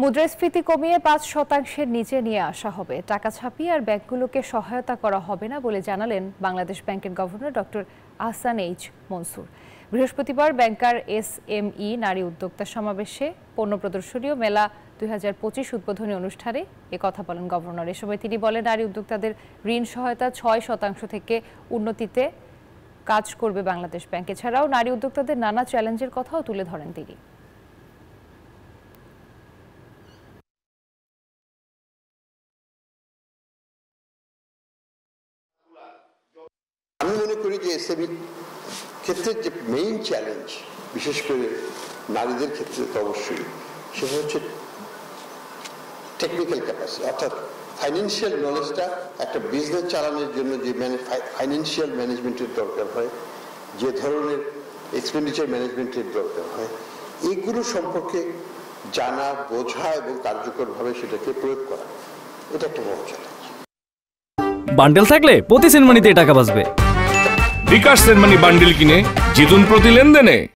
মুদ্রাস্ফীতি কমিয়ে ৫% নিচে নিয়ে আসা হবে। টাকা ছাপিয়ে আর ব্যাংকগুলোকে সহায়তা করা হবে না বলে জানালেন বাংলাদেশ ব্যাংকের governor doctor Ahsan H Mansur. বৃহস্পতিবার ব্যাংকার SME নারী উদ্যোক্তা সমাবেশে পণ্য প্রদর্শনী ও মেলা ২০২৫ উদ্বোধনী অনুষ্ঠানে কথা বলেন গভর্নর। এ সময় তিনি বলেন, নারী উদ্যোক্তাদের ঋণ সহায়তা ৬% থেকে উন্নতিতে কাজ করবে বাংলাদেশ ব্যাংক। এছাড়াও নারী উদ্যোক্তাদের নানা চ্যালেঞ্জের কথাও তুলে ধরেন তিনি। আমি মনে করি যে এসএমই ক্ষেত্রে যে মেইন চ্যালেঞ্জ, বিশেষ করে নারীদের ক্ষেত্রে তো অবশ্যই, সেটা হচ্ছে টেকনিক্যাল ক্যাপাসিটি, অর্থাৎ ফাইন্যান্সিয়াল নলেজটা একটা বিজনেস চালানোর জন্য যে ফাইন্যান্সিয়াল ম্যানেজমেন্টের দরকার হয়, যে ধরনের এক্সপেন্ডিচার ম্যানেজমেন্টের দরকার হয়, এইগুলো সম্পর্কে জানা, বোঝা এবং কার্যকরভাবে সেটাকে প্রয়োগ করা, এটা একটা বড় চ্যালেঞ্জ। বান্ডেল থাকলে প্রতি সেনমানিতে টাকা বাঁচবে। বিকাশ সেনমানি বান্ডেল কিনে জিতুন প্রতি লেনদেনে।